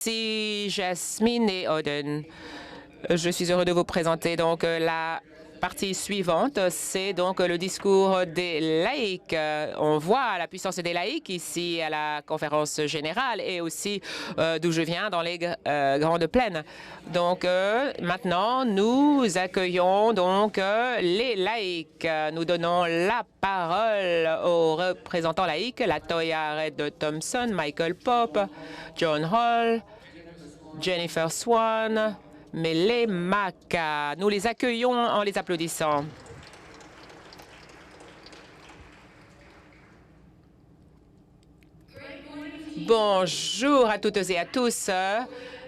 Merci Jasmine et Oden. Je suis heureux de vous présenter donc la partie suivante, c'est donc le discours des laïcs. On voit la puissance des laïcs ici à la conférence générale et aussi d'où je viens dans les grandes plaines. Donc maintenant, nous accueillons donc les laïcs. Nous donnons la parole aux représentants laïcs, Latoya Red Thompson, Michael Pope, John Hall, Jennifer Swan, Mele Maka. Nous les accueillons en les applaudissant. Bonjour à toutes et à tous.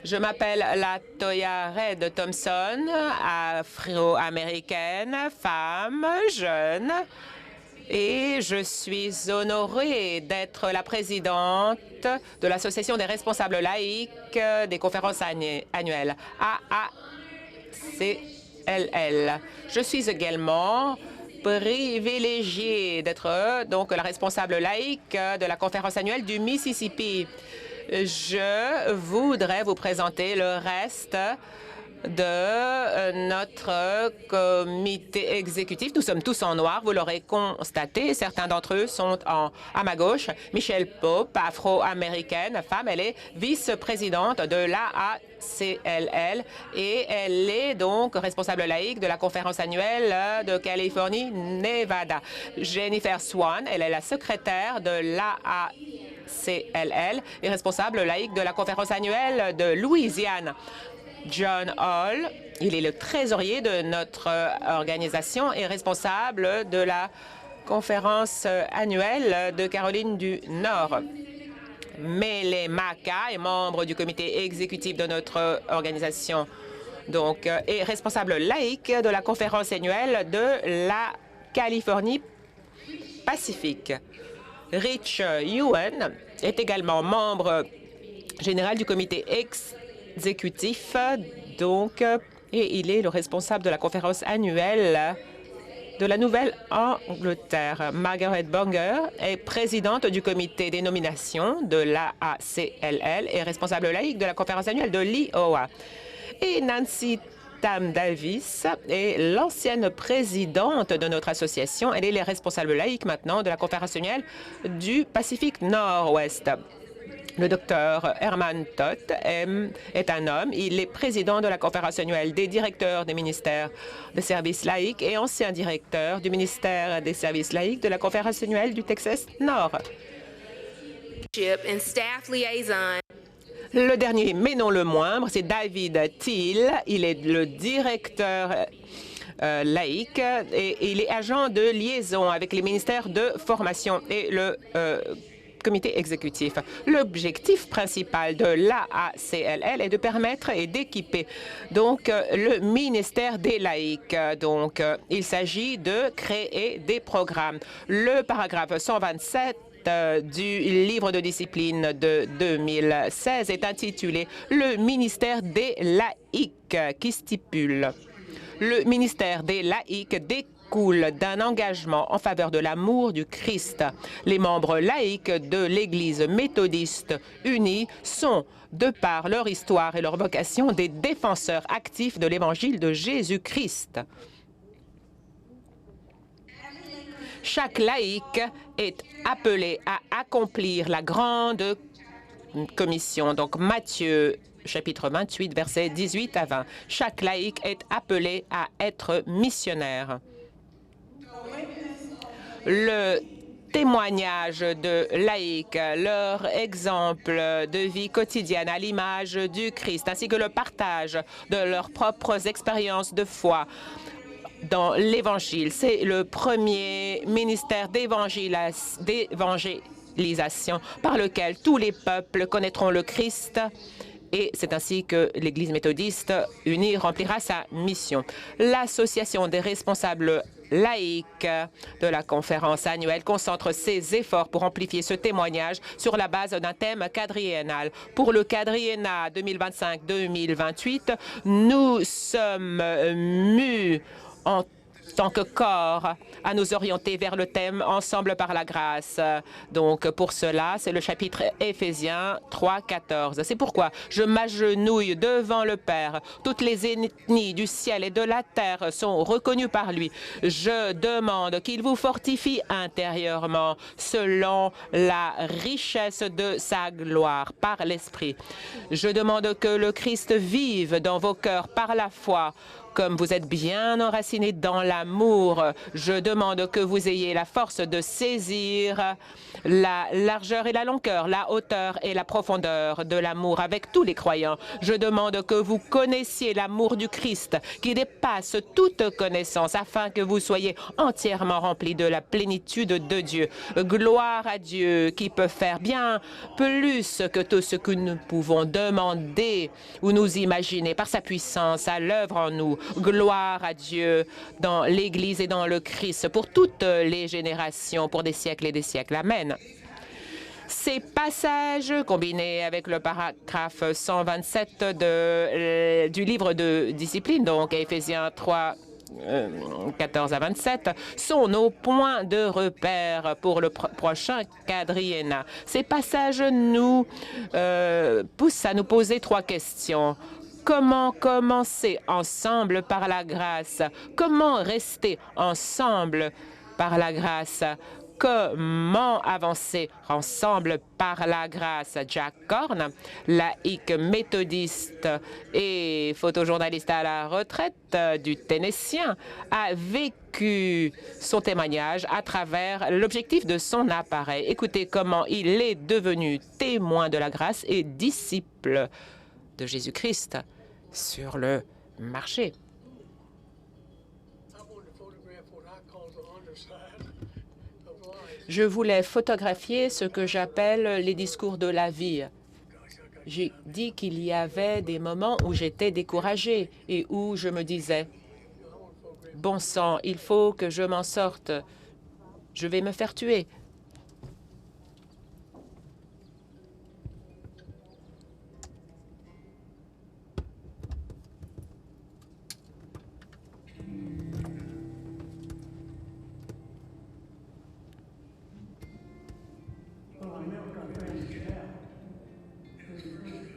Je m'appelle Latoya Red Thompson, afro-américaine, femme, jeune, et je suis honorée d'être la présidente de l'Association des responsables laïcs des conférences annuelles, AACLL. Je suis également privilégiée d'être donc la responsable laïque de la conférence annuelle du Mississippi. Je voudrais vous présenter le reste de notre comité exécutif. Nous sommes tous en noir, vous l'aurez constaté. Certains d'entre eux sont à ma gauche. Michelle Pope, afro-américaine, femme, elle est vice-présidente de l'AACLL et elle est donc responsable laïque de la conférence annuelle de Californie-Nevada. Jennifer Swan, elle est la secrétaire de l'AACLL et responsable laïque de la conférence annuelle de Louisiane. John Hall, il est le trésorier de notre organisation et responsable de la conférence annuelle de Caroline du Nord. Mele Maka est membre du comité exécutif de notre organisation donc, et responsable laïque de la conférence annuelle de la Californie Pacifique. Rich Ewan est également membre général du comité exécutif, donc, et il est le responsable de la conférence annuelle de la Nouvelle-Angleterre. Margaret Bonger est présidente du comité des nominations de l'AACLL et responsable laïque de la conférence annuelle de l'IOA. Et Nancy Tam Davis est l'ancienne présidente de notre association. Elle est la responsable laïque maintenant de la conférence annuelle du Pacifique Nord-Ouest. Le docteur Herman Todt est un homme. Il est président de la conférence annuelle des directeurs des ministères des services laïcs et ancien directeur du ministère des services laïcs de la conférence annuelle du Texas Nord. Le dernier, mais non le moindre, c'est David Thiel. Il est le directeur laïque et il est agent de liaison avec les ministères de formation et le comité exécutif. L'objectif principal de l'AACLL est de permettre et d'équiper donc le ministère des laïcs. Donc, il s'agit de créer des programmes. Le paragraphe 127 du livre de discipline de 2016 est intitulé « Le ministère des laïcs » qui stipule « Le ministère des laïcs découle d'un engagement en faveur de l'amour du Christ. Les membres laïcs de l'Église méthodiste unie sont, de par leur histoire et leur vocation, des défenseurs actifs de l'Évangile de Jésus-Christ. Chaque laïc est appelé à accomplir la grande commission. Donc, Matthieu, chapitre 28, versets 18 à 20. Chaque laïc est appelé à être missionnaire. Le témoignage de laïcs, leur exemple de vie quotidienne à l'image du Christ, ainsi que le partage de leurs propres expériences de foi dans l'Évangile. C'est le premier ministère d'évangélisation par lequel tous les peuples connaîtront le Christ. Et c'est ainsi que l'Église méthodiste unie remplira sa mission. L'Association des responsables laïques de la conférence annuelle concentre ses efforts pour amplifier ce témoignage sur la base d'un thème quadriennal. Pour le quadriennat 2025-2028, nous sommes mus tant que corps, à nous orienter vers le thème « Ensemble par la grâce ». Donc, pour cela, c'est le chapitre Éphésiens 3, 14. C'est pourquoi je m'agenouille devant le Père. Toutes les ethnies du ciel et de la terre sont reconnues par lui. Je demande qu'il vous fortifie intérieurement selon la richesse de sa gloire par l'Esprit. Je demande que le Christ vive dans vos cœurs par la foi. Comme vous êtes bien enracinés dans l'amour, je demande que vous ayez la force de saisir la largeur et la longueur, la hauteur et la profondeur de l'amour avec tous les croyants. Je demande que vous connaissiez l'amour du Christ qui dépasse toute connaissance afin que vous soyez entièrement remplis de la plénitude de Dieu. Gloire à Dieu qui peut faire bien plus que tout ce que nous pouvons demander ou nous imaginer par sa puissance à l'œuvre en nous. Gloire à Dieu dans l'Église et dans le Christ pour toutes les générations, pour des siècles et des siècles. Amen. Ces passages, combinés avec le paragraphe 127 du livre de discipline, donc Éphésiens 3, 14 à 27, sont nos points de repère pour le prochain quadriennat. Ces passages nous poussent à nous poser trois questions. Comment commencer ensemble par la grâce? Comment rester ensemble par la grâce? Comment avancer ensemble par la grâce? Jack Korn, laïque méthodiste et photojournaliste à la retraite du Tennessee, a vécu son témoignage à travers l'objectif de son appareil. Écoutez comment il est devenu témoin de la grâce et disciple de Jésus-Christ sur le marché. Je voulais photographier ce que j'appelle les discours de la vie. J'ai dit qu'il y avait des moments où j'étais découragée et où je me disais « Bon sang, il faut que je m'en sorte. Je vais me faire tuer. »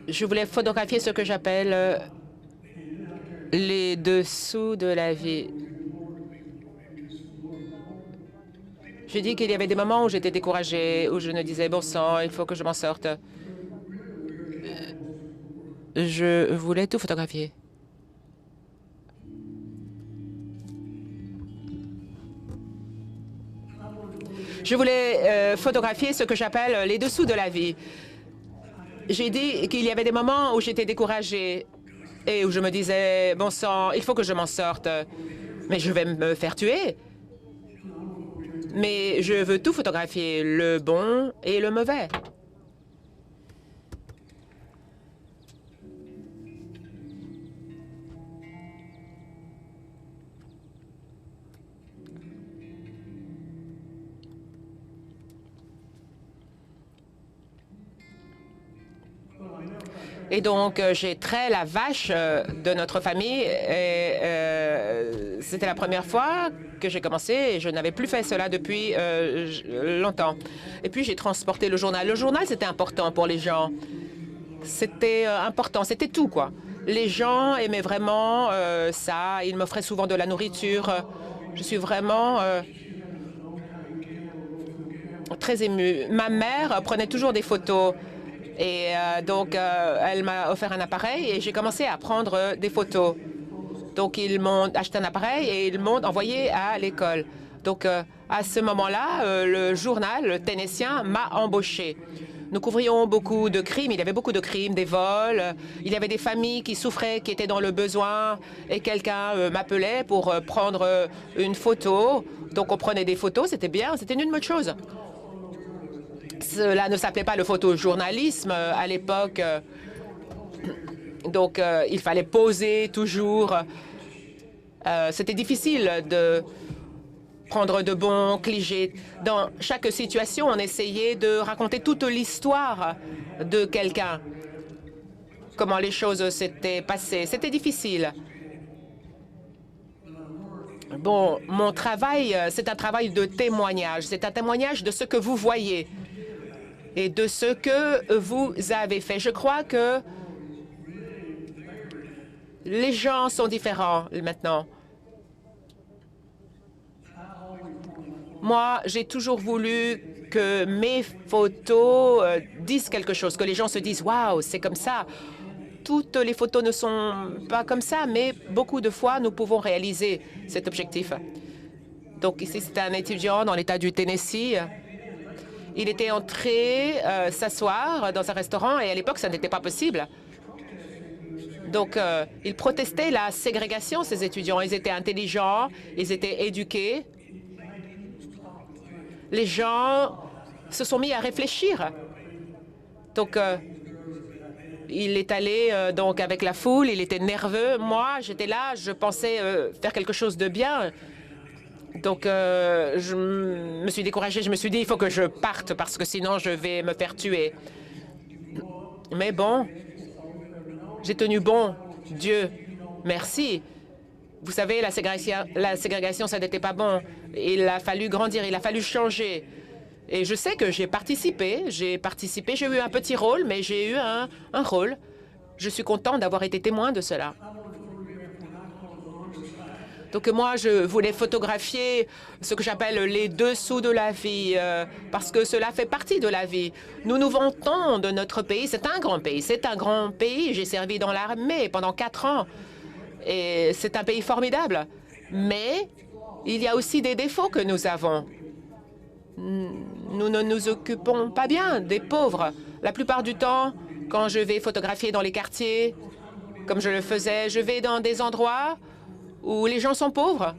Je voulais photographier ce que j'appelle les dessous de la vie. J'ai dit qu'il y avait des moments où j'étais découragée, où je me disais, bon sang, il faut que je m'en sorte. Je voulais tout photographier. Je voulais photographier ce que j'appelle les dessous de la vie. J'ai dit qu'il y avait des moments où j'étais découragée et où je me disais, bon sang, il faut que je m'en sorte. Mais je vais me faire tuer. Mais je veux tout photographier, le bon et le mauvais. Et donc, j'ai trait la vache de notre famille. Et c'était la première fois que j'ai commencé et je n'avais plus fait cela depuis longtemps. Et puis, j'ai transporté le journal. Le journal, c'était important pour les gens. C'était important, c'était tout, quoi. Les gens aimaient vraiment ça. Ils m'offraient souvent de la nourriture. Je suis vraiment très émue. Ma mère prenait toujours des photos. Et donc, elle m'a offert un appareil et j'ai commencé à prendre des photos. Donc, ils m'ont acheté un appareil et ils m'ont envoyé à l'école. Donc, à ce moment-là, le journal, le Tennessean, m'a embauché. Nous couvrions beaucoup de crimes. Il y avait beaucoup de crimes, des vols. Il y avait des familles qui souffraient, qui étaient dans le besoin. Et quelqu'un m'appelait pour prendre une photo. Donc, on prenait des photos. C'était bien. C'était une bonne chose. Cela ne s'appelait pas le photojournalisme à l'époque. Donc, il fallait poser toujours. C'était difficile de prendre de bons clichés. Dans chaque situation, on essayait de raconter toute l'histoire de quelqu'un, comment les choses s'étaient passées. C'était difficile. Bon, mon travail, c'est un travail de témoignage. C'est un témoignage de ce que vous voyez et de ce que vous avez fait. Je crois que les gens sont différents maintenant. Moi, j'ai toujours voulu que mes photos disent quelque chose, que les gens se disent « Waouh, c'est comme ça ». Toutes les photos ne sont pas comme ça, mais beaucoup de fois, nous pouvons réaliser cet objectif. Donc ici, c'est un étudiant dans l'État du Tennessee. Il était entré s'asseoir dans un restaurant et à l'époque, ça n'était pas possible. Donc, ils protestaient la ségrégation, ces étudiants. Ils étaient intelligents, ils étaient éduqués. Les gens se sont mis à réfléchir. Donc, il est allé donc avec la foule, il était nerveux. Moi, j'étais là, je pensais faire quelque chose de bien. Donc, je me suis découragée. Je me suis dit, il faut que je parte parce que sinon, je vais me faire tuer. Mais bon, j'ai tenu bon. Dieu, merci. Vous savez, la ségrégation, ça n'était pas bon. Il a fallu grandir, il a fallu changer. Et je sais que j'ai participé, j'ai eu un petit rôle, mais j'ai eu un rôle. Je suis content d'avoir été témoin de cela. Donc moi, je voulais photographier ce que j'appelle les dessous de la vie, parce que cela fait partie de la vie. Nous nous vantons de notre pays. C'est un grand pays. C'est un grand pays. J'ai servi dans l'armée pendant 4 ans. Et c'est un pays formidable. Mais il y a aussi des défauts que nous avons. Nous ne nous occupons pas bien des pauvres. La plupart du temps, quand je vais photographier dans les quartiers, comme je le faisais, je vais dans des endroits où les gens sont pauvres.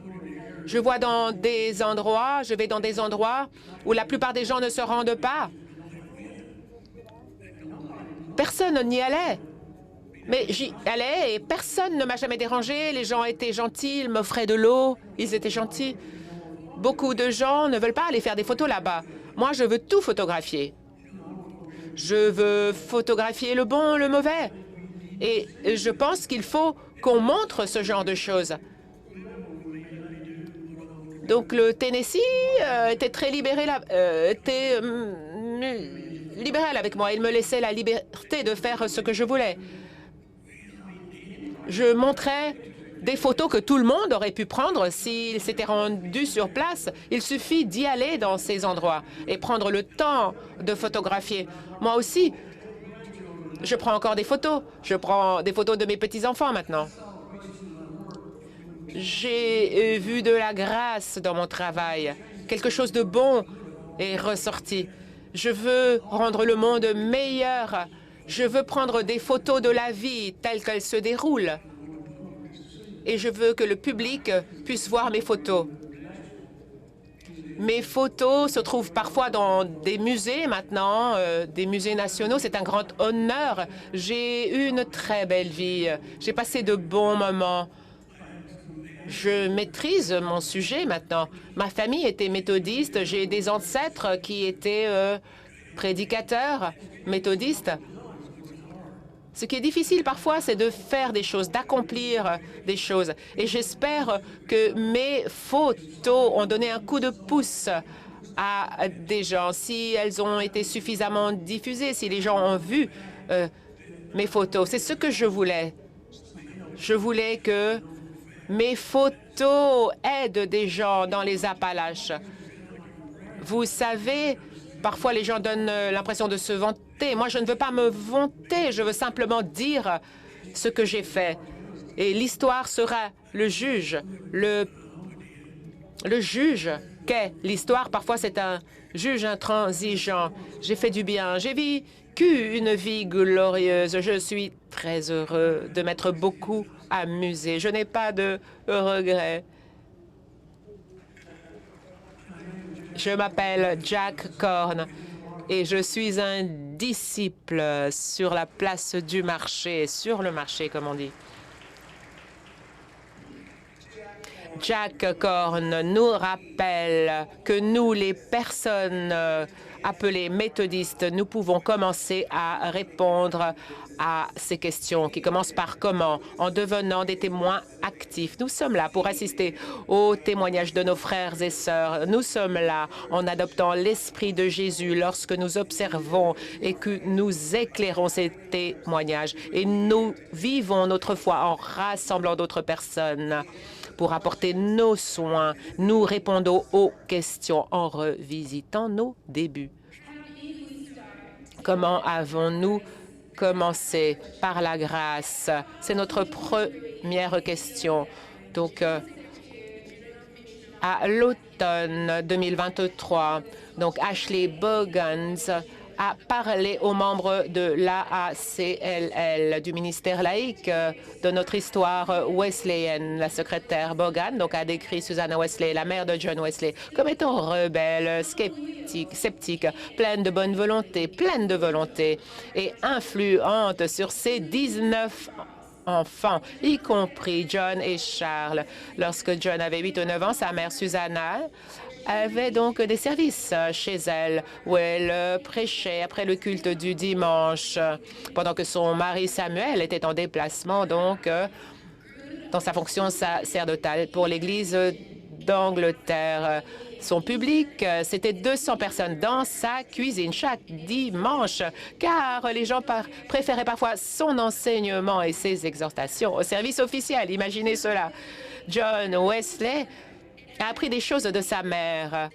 Je vais dans des endroits où la plupart des gens ne se rendent pas. Personne n'y allait. Mais j'y allais et personne ne m'a jamais dérangé. Les gens étaient gentils, ils m'offraient de l'eau, ils étaient gentils. Beaucoup de gens ne veulent pas aller faire des photos là-bas. Moi, je veux tout photographier. Je veux photographier le bon, le mauvais. Et je pense qu'il faut qu'on montre ce genre de choses. Donc, le Tennessee était très libéral avec moi. Il me laissait la liberté de faire ce que je voulais. Je montrais des photos que tout le monde aurait pu prendre s'il s'était rendu sur place. Il suffit d'y aller dans ces endroits et prendre le temps de photographier. Moi aussi, je prends encore des photos. Je prends des photos de mes petits-enfants maintenant. J'ai vu de la grâce dans mon travail. Quelque chose de bon est ressorti. Je veux rendre le monde meilleur. Je veux prendre des photos de la vie telle qu'elle se déroule. Et je veux que le public puisse voir mes photos. Mes photos se trouvent parfois dans des musées maintenant, des musées nationaux. C'est un grand honneur. J'ai eu une très belle vie. J'ai passé de bons moments. Je maîtrise mon sujet maintenant. Ma famille était méthodiste. J'ai des ancêtres qui étaient prédicateurs méthodistes. Ce qui est difficile parfois, c'est de faire des choses, d'accomplir des choses. Et j'espère que mes photos ont donné un coup de pouce à des gens. Si elles ont été suffisamment diffusées, si les gens ont vu mes photos, c'est ce que je voulais. Je voulais que mes photos aident des gens dans les Appalaches. Vous savez, parfois les gens donnent l'impression de se vanter. Moi, je ne veux pas me vanter, je veux simplement dire ce que j'ai fait. Et l'histoire sera le juge. Le juge qu'est l'histoire, parfois c'est un juge intransigeant. J'ai fait du bien, j'ai vécu une vie glorieuse. Je suis très heureux de m'être beaucoup amusé. Je n'ai pas de regrets. Je m'appelle Jack Korn et je suis un disciple sur la place du marché, sur le marché, comme on dit. Jack Korn nous rappelle que nous, les personnes appelées méthodistes, nous pouvons commencer à répondre à ces questions qui commencent par comment, en devenant des témoins actifs. Nous sommes là pour assister aux témoignages de nos frères et sœurs. Nous sommes là en adoptant l'esprit de Jésus lorsque nous observons et que nous éclairons ces témoignages. Et nous vivons notre foi en rassemblant d'autres personnes pour apporter nos soins. Nous répondons aux questions en revisitant nos débuts. Comment avons-nous commencé? Par la grâce. C'est notre première question. Donc, à l'automne 2023, donc Ashley Bogans a parlé aux membres de l'AACLL, du ministère laïque de notre histoire wesleyenne. La secrétaire Bogan donc, a décrit Susanna Wesley, la mère de John Wesley, comme étant rebelle, sceptique, pleine de bonne volonté, et influente sur ses 19 enfants, y compris John et Charles. Lorsque John avait 8 ou 9 ans, sa mère Susanna avait donc des services chez elle où elle prêchait après le culte du dimanche, pendant que son mari Samuel était en déplacement, donc dans sa fonction sacerdotale pour l'Église d'Angleterre. Son public, c'était 200 personnes dans sa cuisine chaque dimanche, car les gens préféraient parfois son enseignement et ses exhortations au service officiel. Imaginez cela. John Wesley a appris des choses de sa mère.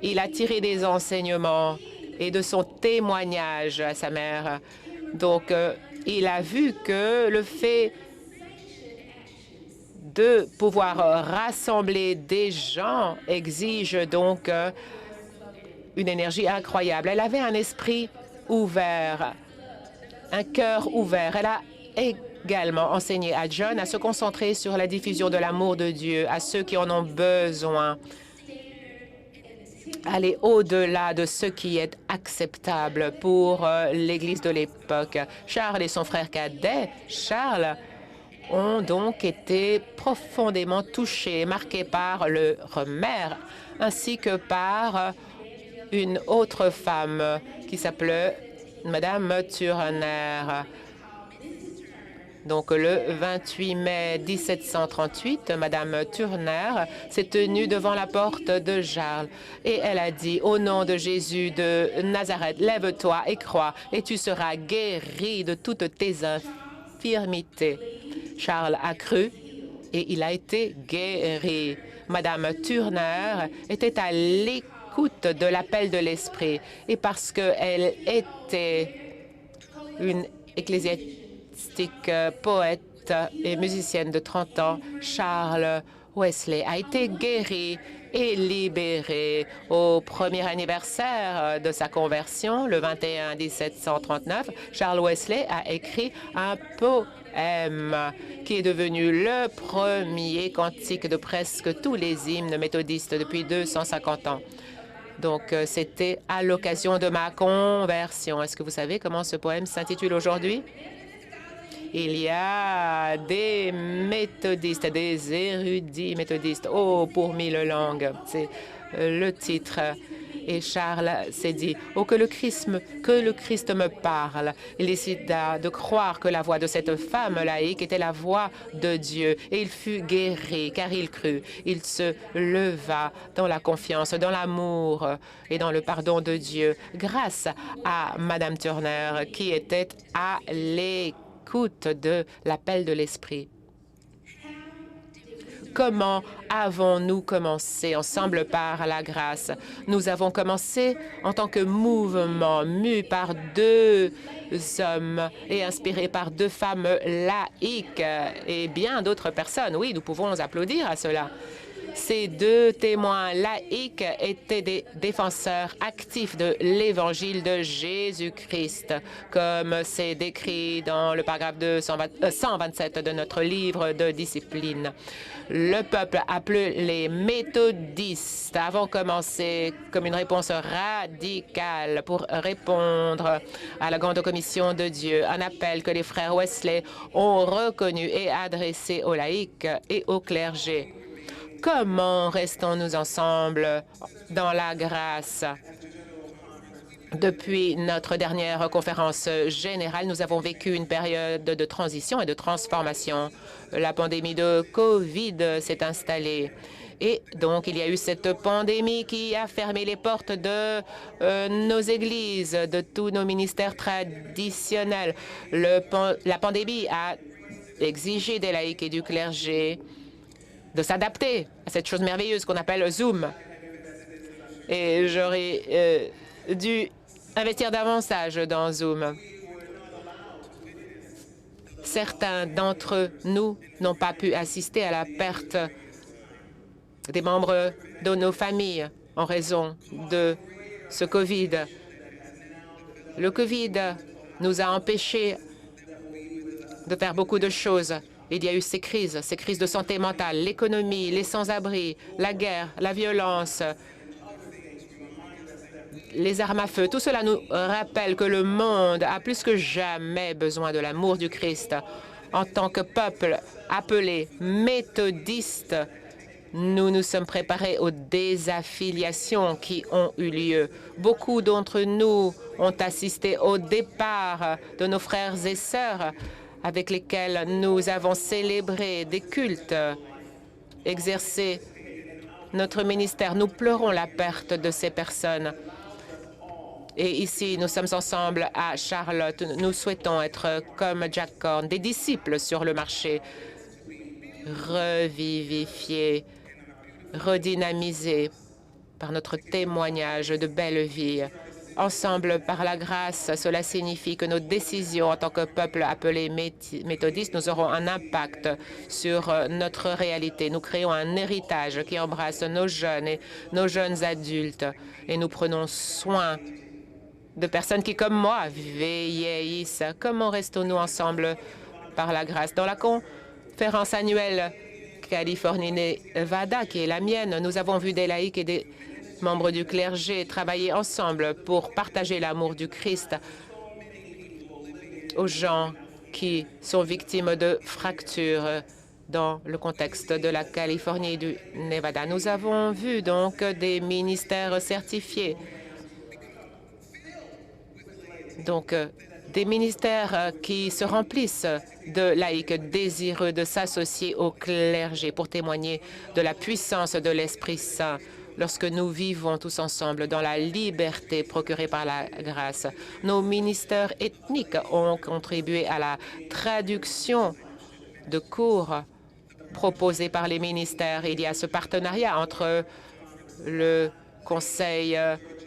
Il a tiré des enseignements et de son témoignage à sa mère. Donc, il a vu que le fait de pouvoir rassembler des gens exige donc une énergie incroyable. Elle avait un esprit ouvert, un cœur ouvert. Elle a également enseigné à John à se concentrer sur la diffusion de l'amour de Dieu à ceux qui en ont besoin. Aller au-delà de ce qui est acceptable pour l'Église de l'époque. Charles et son frère cadet, Charles, ont donc été profondément touchés, marqués par leur mère, ainsi que par une autre femme qui s'appelait Madame Turner. Donc, le 28 mai 1738, Madame Turner s'est tenue devant la porte de Charles et elle a dit « Au nom de Jésus de Nazareth, lève-toi et crois, et tu seras guéri de toutes tes infirmités. » Charles a cru et il a été guéri. Madame Turner était à l'écoute de l'appel de l'Esprit et parce qu'elle était une ecclésiastique poète et musicienne de 30 ans, Charles Wesley a été guéri et libéré. Au premier anniversaire de sa conversion, le 21 1739, Charles Wesley a écrit un poème qui est devenu le premier cantique de presque tous les hymnes méthodistes depuis 250 ans. Donc, c'était à l'occasion de ma conversion. Est-ce que vous savez comment ce poème s'intitule aujourd'hui? Il y a des méthodistes, des érudits méthodistes. Oh, pour 1000 langues, c'est le titre. Et Charles s'est dit, oh, que le Christ me parle. Il décida de croire que la voix de cette femme laïque était la voix de Dieu. Et il fut guéri, car il crut. Il se leva dans la confiance, dans l'amour et dans le pardon de Dieu, grâce à Madame Turner, qui était à l'écoute de l'appel de l'Esprit. Comment avons-nous commencé ensemble par la grâce? Nous avons commencé en tant que mouvement mu par 2 hommes et inspiré par 2 femmes laïques et bien d'autres personnes. Oui, nous pouvons applaudir à cela. Ces 2 témoins laïcs étaient des défenseurs actifs de l'Évangile de Jésus-Christ, comme c'est décrit dans le paragraphe 127 de notre livre de discipline. Le peuple appelé méthodistes avons commencé comme une réponse radicale pour répondre à la grande commission de Dieu, un appel que les frères Wesley ont reconnu et adressé aux laïcs et au clergé. Comment restons-nous ensemble dans la grâce? Depuis notre dernière conférence générale, nous avons vécu une période de transition et de transformation. La pandémie de COVID s'est installée. Et donc, il y a eu cette pandémie qui a fermé les portes de nos églises, de tous nos ministères traditionnels. La pandémie a exigé des laïcs et du clergé de s'adapter à cette chose merveilleuse qu'on appelle Zoom. Et j'aurais dû investir davantage dans Zoom. Certains d'entre nous n'ont pas pu assister à la perte des membres de nos familles en raison de ce COVID. Le COVID nous a empêchés de faire beaucoup de choses. Il y a eu ces crises de santé mentale, l'économie, les sans-abri, la guerre, la violence, les armes à feu. Tout cela nous rappelle que le monde a plus que jamais besoin de l'amour du Christ. En tant que peuple appelé méthodiste, nous nous sommes préparés aux désaffiliations qui ont eu lieu. Beaucoup d'entre nous ont assisté au départ de nos frères et sœurs avec lesquels nous avons célébré des cultes, exercé notre ministère. Nous pleurons la perte de ces personnes. Et ici, nous sommes ensemble à Charlotte. Nous souhaitons être comme Jack Korn, des disciples sur le marché, revivifiés, redynamisés par notre témoignage de belle vie. Ensemble, par la grâce, cela signifie que nos décisions en tant que peuple appelé méthodiste, nous aurons un impact sur notre réalité. Nous créons un héritage qui embrasse nos jeunes et nos jeunes adultes. Et nous prenons soin de personnes qui, comme moi, vieillissent. Comment restons-nous ensemble par la grâce? Dans la conférence annuelle Californie-Nevada, qui est la mienne, nous avons vu des laïcs et des membres du clergé travailler ensemble pour partager l'amour du Christ aux gens qui sont victimes de fractures dans le contexte de la Californie et du Nevada. Nous avons vu donc des ministères certifiés, donc des ministères qui se remplissent de laïcs désireux de s'associer au clergé pour témoigner de la puissance de l'Esprit Saint lorsque nous vivons tous ensemble dans la liberté procurée par la grâce. Nos ministères ethniques ont contribué à la traduction de cours proposés par les ministères. Il y a ce partenariat entre le Conseil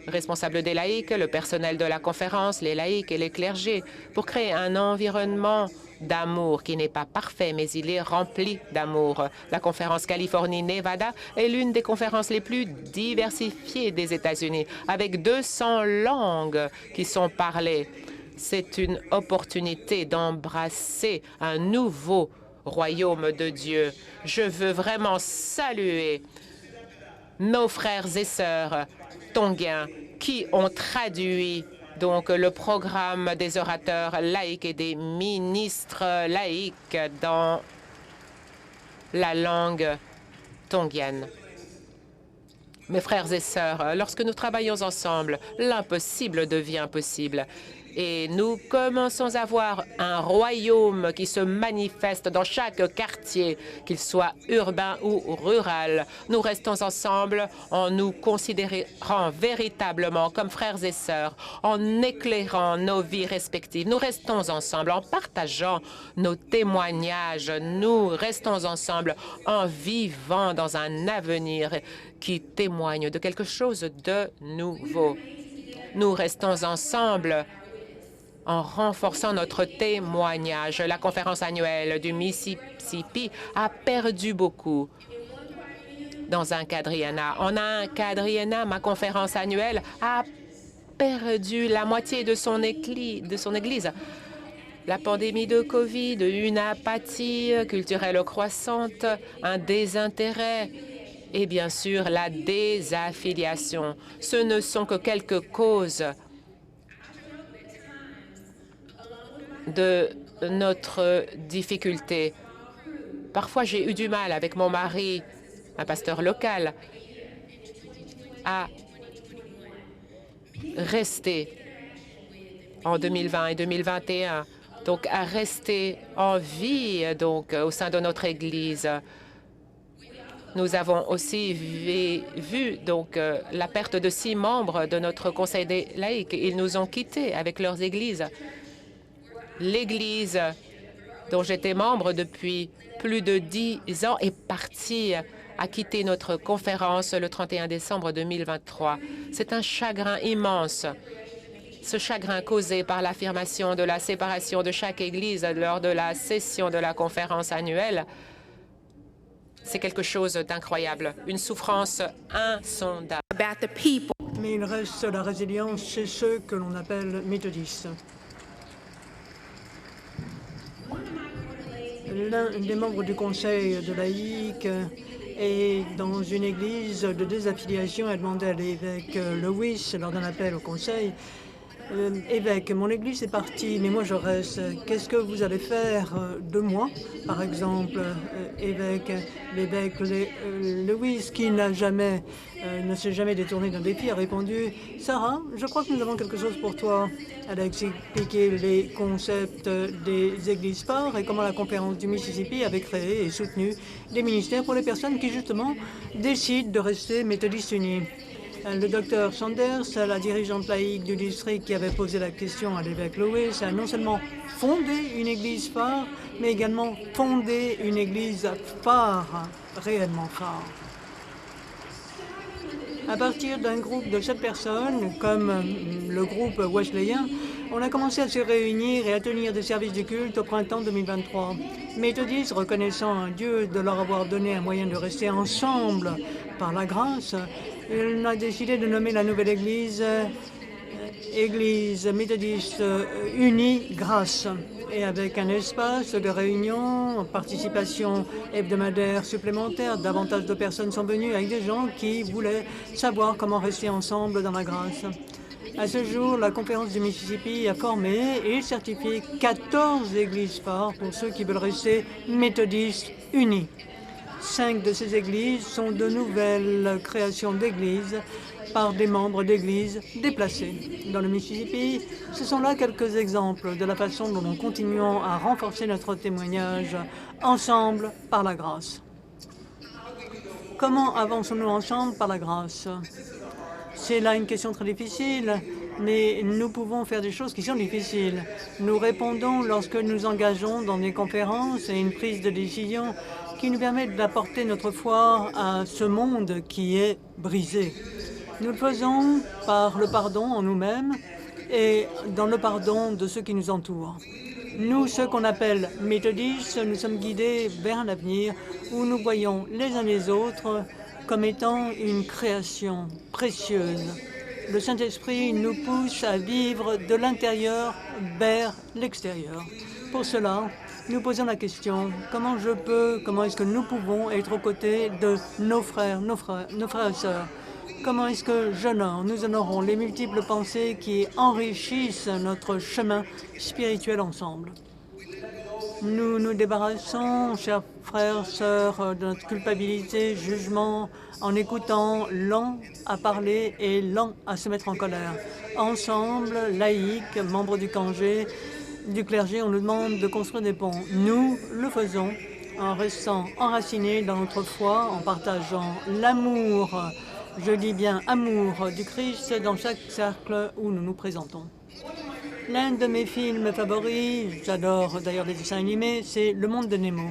responsable des laïcs, le personnel de la conférence, les laïcs et les clergés, pour créer un environnement d'amour qui n'est pas parfait, mais il est rempli d'amour. La conférence Californie-Nevada est l'une des conférences les plus diversifiées des États-Unis, avec 200 langues qui sont parlées. C'est une opportunité d'embrasser un nouveau royaume de Dieu. Je veux vraiment saluer nos frères et sœurs tongiens qui ont traduit donc le programme des orateurs laïcs et des ministres laïcs dans la langue tongienne. Mes frères et sœurs, lorsque nous travaillons ensemble, l'impossible devient possible. Et nous commençons à voir un royaume qui se manifeste dans chaque quartier, qu'il soit urbain ou rural. Nous restons ensemble en nous considérant véritablement comme frères et sœurs, en éclairant nos vies respectives. Nous restons ensemble en partageant nos témoignages. Nous restons ensemble en vivant dans un avenir qui témoigne de quelque chose de nouveau. Nous restons ensemble en renforçant notre témoignage. La conférence annuelle du Mississippi a perdu beaucoup dans un quadriennat. En un quadriennat, ma conférence annuelle a perdu la moitié de son église. La pandémie de COVID, une apathie culturelle croissante, un désintérêt et bien sûr la désaffiliation. Ce ne sont que quelques causes de notre difficulté. Parfois, j'ai eu du mal avec mon mari, un pasteur local, à rester en 2020 et 2021, donc à rester en vie donc au sein de notre Église. Nous avons aussi vu donc la perte de 6 membres de notre Conseil des laïcs. Ils nous ont quittés avec leurs églises. L'Église dont j'étais membre depuis plus de 10 ans est partie, a quitté notre conférence le 31 décembre 2023. C'est un chagrin immense. Ce chagrin causé par l'affirmation de la séparation de chaque Église lors de la session de la conférence annuelle, c'est quelque chose d'incroyable, une souffrance insondable. Mais il reste la résilience chez ceux que l'on appelle méthodistes. L'un des membres du Conseil de laïcs est dans une église de désaffiliation et a demandé à l'évêque Lewis, lors d'un appel au Conseil, évêque, mon église est partie, mais moi je reste. Qu'est-ce que vous allez faire de moi, par exemple, évêque, l'évêque Lewis, qui ne s'est jamais détourné d'un défi, a répondu, Sarah, je crois que nous avons quelque chose pour toi. Elle a expliqué les concepts des églises phares et comment la conférence du Mississippi avait créé et soutenu des ministères pour les personnes qui, justement, décident de rester méthodistes unis. Le docteur Sanders, la dirigeante laïque du district qui avait posé la question à l'évêque Lewis, a non seulement fondé une église phare, mais également fondé une église phare, réellement phare. À partir d'un groupe de 7 personnes, comme le groupe wesleyen, on a commencé à se réunir et à tenir des services du culte au printemps 2023. Méthodistes, reconnaissant un Dieu de leur avoir donné un moyen de rester ensemble par la grâce, on a décidé de nommer la nouvelle église Église méthodiste unie grâce, et avec un espace de réunion, participation hebdomadaire supplémentaire. Davantage de personnes sont venues avec des gens qui voulaient savoir comment rester ensemble dans la grâce. À ce jour, la conférence du Mississippi a formé et certifié 14 églises phares pour ceux qui veulent rester méthodistes unis. 5 de ces églises sont de nouvelles créations d'églises par des membres d'églises déplacés. Dans le Mississippi, ce sont là quelques exemples de la façon dont nous continuons à renforcer notre témoignage ensemble par la grâce. Comment avançons-nous ensemble par la grâce? C'est là une question très difficile, mais nous pouvons faire des choses qui sont difficiles. Nous répondons lorsque nous engageons dans des conférences et une prise de décision qui nous permet d'apporter notre foi à ce monde qui est brisé. Nous le faisons par le pardon en nous-mêmes et dans le pardon de ceux qui nous entourent. Nous, ceux qu'on appelle méthodistes, nous sommes guidés vers un avenir où nous voyons les uns les autres comme étant une création précieuse. Le Saint-Esprit nous pousse à vivre de l'intérieur vers l'extérieur. Pour cela, nous posons la question, comment est-ce que nous pouvons être aux côtés de nos frères et sœurs? Comment est-ce que nous honorons les multiples pensées qui enrichissent notre chemin spirituel ensemble? Nous nous débarrassons, chers frères, sœurs, de notre culpabilité, jugement, en écoutant, lent à parler et lent à se mettre en colère. Ensemble, laïcs, membres du clergé, on nous demande de construire des ponts. Nous le faisons en restant enracinés dans notre foi, en partageant l'amour, je dis bien amour du Christ dans chaque cercle où nous nous présentons. L'un de mes films favoris, j'adore d'ailleurs les dessins animés, c'est Le Monde de Nemo.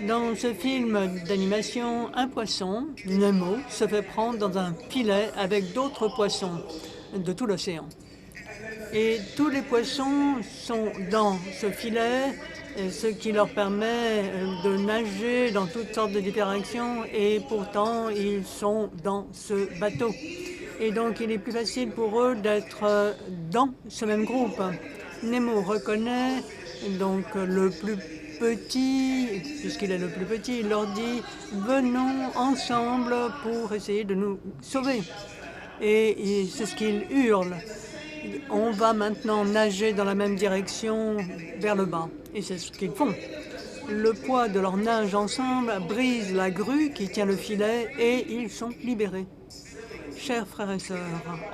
Dans ce film d'animation, un poisson, Nemo, se fait prendre dans un filet avec d'autres poissons de tout l'océan. Et tous les poissons sont dans ce filet, ce qui leur permet de nager dans toutes sortes de directions, et pourtant ils sont dans ce bateau. Et donc il est plus facile pour eux d'être dans ce même groupe. Nemo reconnaît donc le plus petit, puisqu'il est le plus petit, il leur dit « venons ensemble pour essayer de nous sauver ». Et c'est ce qu'il hurle. On va maintenant nager dans la même direction vers le bas. Et c'est ce qu'ils font. Le poids de leur nage ensemble brise la grue qui tient le filet et ils sont libérés. Chers frères et sœurs,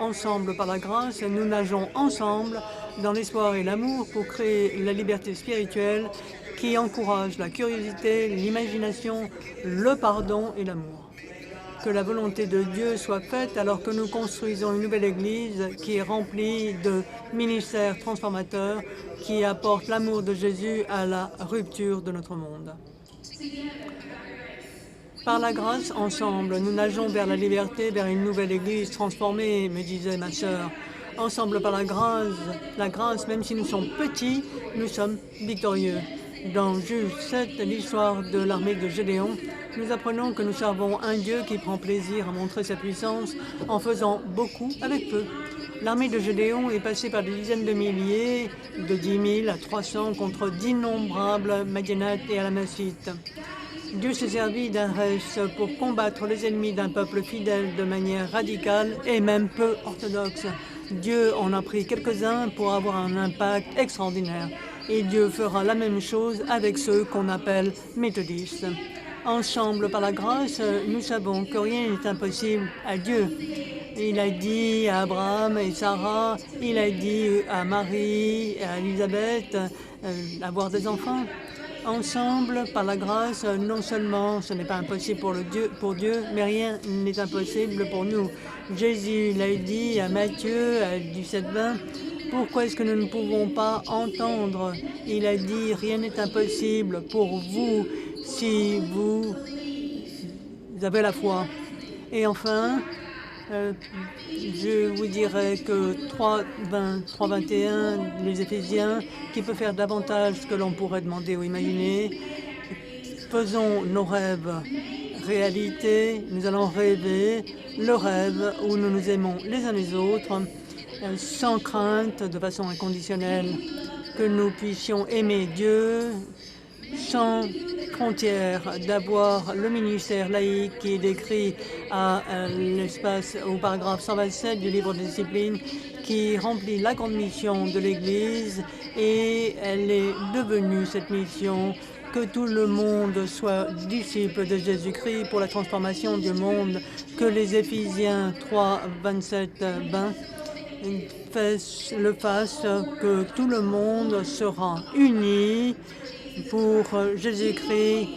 ensemble par la grâce, nous nageons ensemble dans l'espoir et l'amour pour créer la liberté spirituelle qui encourage la curiosité, l'imagination, le pardon et l'amour. Que la volonté de Dieu soit faite alors que nous construisons une nouvelle Église qui est remplie de ministères transformateurs qui apportent l'amour de Jésus à la rupture de notre monde. Par la grâce, ensemble, nous nageons vers la liberté, vers une nouvelle Église transformée, me disait ma sœur. Ensemble, par la grâce, même si nous sommes petits, nous sommes victorieux. Dans Juge 7, l'histoire de l'armée de Gédéon, nous apprenons que nous servons un Dieu qui prend plaisir à montrer sa puissance en faisant beaucoup avec peu. L'armée de Gédéon est passée par des dizaines de milliers, de 10 000 à 300 contre d'innombrables Madianites et Alamacites. Dieu s'est servi d'un reste pour combattre les ennemis d'un peuple fidèle de manière radicale et même peu orthodoxe. Dieu en a pris quelques-uns pour avoir un impact extraordinaire. Et Dieu fera la même chose avec ceux qu'on appelle méthodistes. Ensemble, par la grâce, nous savons que rien n'est impossible à Dieu. Il a dit à Abraham et Sarah, il a dit à Marie et à Élisabeth d'avoir des enfants. Ensemble, par la grâce, non seulement ce n'est pas impossible pour Dieu, mais rien n'est impossible pour nous. Jésus l'a dit à Matthieu, à 17-20, pourquoi est-ce que nous ne pouvons pas entendre? Il a dit, rien n'est impossible pour vous si vous avez la foi. Et enfin, je vous dirais que 3.21, les Éphésiens, qui peut faire davantage que l'on pourrait demander ou imaginer. Faisons nos rêves réalité, nous allons rêver le rêve où nous nous aimons les uns les autres, sans crainte, de façon inconditionnelle, que nous puissions aimer Dieu sans frontières, d'avoir le ministère laïque qui est décrit à l'espace au paragraphe 127 du livre de discipline, qui remplit la grande mission de l'Église, et elle est devenue cette mission, que tout le monde soit disciple de Jésus-Christ pour la transformation du monde, que les Éphésiens 3, 27, 20 le fassent, que tout le monde sera uni pour Jésus-Christ.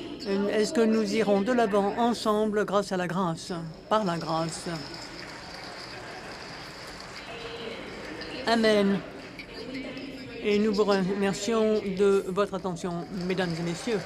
Est-ce que nous irons de l'avant ensemble grâce à la grâce, par la grâce? Amen. Et nous vous remercions de votre attention, mesdames et messieurs.